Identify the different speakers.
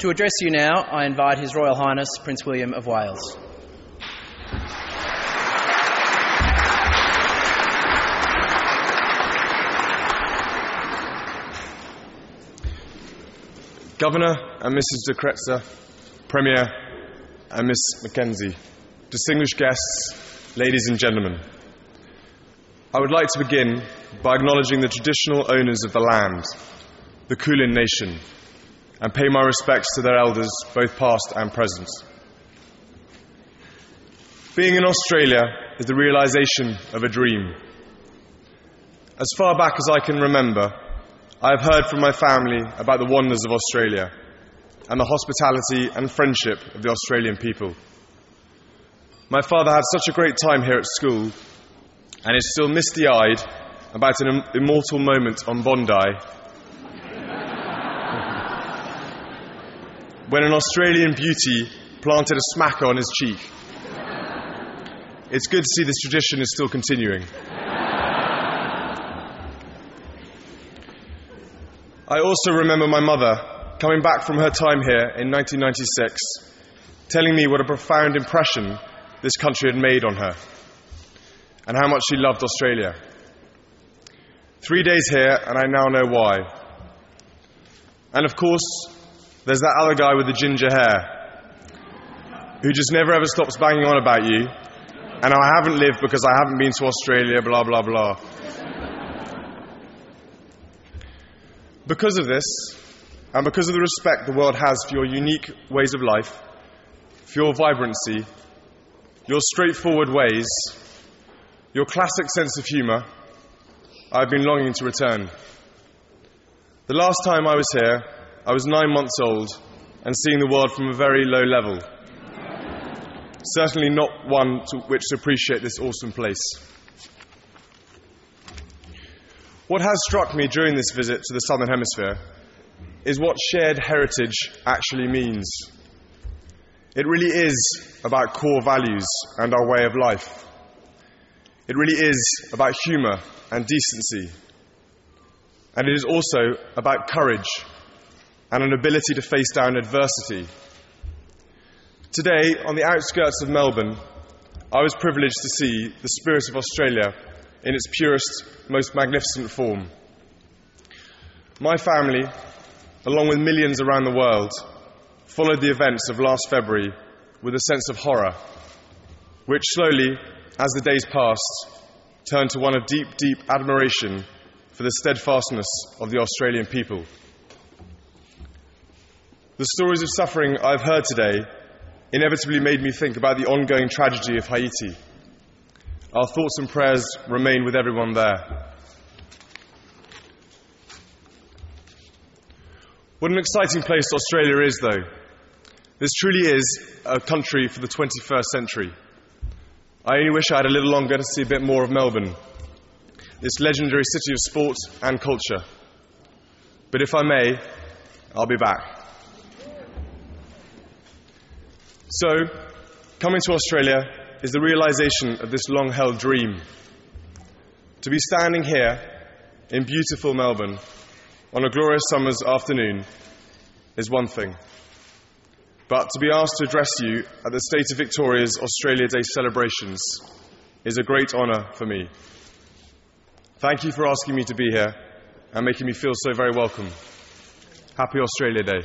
Speaker 1: To address you now, I invite His Royal Highness Prince William of Wales.
Speaker 2: Governor and Mrs. de Kretser, Premier and Miss Mackenzie, distinguished guests, ladies and gentlemen, I would like to begin by acknowledging the traditional owners of the land, the Kulin Nation, and pay my respects to their elders, both past and present. Being in Australia is the realisation of a dream. As far back as I can remember, I have heard from my family about the wonders of Australia and the hospitality and friendship of the Australian people. My father had such a great time here at school and is still misty-eyed about an immortal moment on Bondi when an Australian beauty planted a smacker on his cheek. It's good to see this tradition is still continuing. I also remember my mother coming back from her time here in 1996, telling me what a profound impression this country had made on her and how much she loved Australia. 3 days here, and I now know why. And of course, there's that other guy with the ginger hair who just never ever stops banging on about you, and I haven't lived because I haven't been to Australia, blah, blah, blah. Because of this, and because of the respect the world has for your unique ways of life, for your vibrancy, your straightforward ways, your classic sense of humour, I've been longing to return. The last time I was here, I was 9 months old and seeing the world from a very low level. Certainly not one to which to appreciate this awesome place. What has struck me during this visit to the Southern Hemisphere is what shared heritage actually means. It really is about core values and our way of life. It really is about humour and decency. And it is also about courage and an ability to face down adversity. Today, on the outskirts of Melbourne, I was privileged to see the spirit of Australia in its purest, most magnificent form. My family, along with millions around the world, followed the events of last February with a sense of horror, which slowly, as the days passed, turned to one of deep, deep admiration for the steadfastness of the Australian people. The stories of suffering I've heard today inevitably made me think about the ongoing tragedy of Haiti. Our thoughts and prayers remain with everyone there. What an exciting place Australia is, though. This truly is a country for the 21st century. I only wish I had a little longer to see a bit more of Melbourne, this legendary city of sport and culture. But if I may, I'll be back. So, coming to Australia is the realisation of this long-held dream. To be standing here in beautiful Melbourne on a glorious summer's afternoon is one thing. But to be asked to address you at the State of Victoria's Australia Day celebrations is a great honour for me. Thank you for asking me to be here and making me feel so very welcome. Happy Australia Day.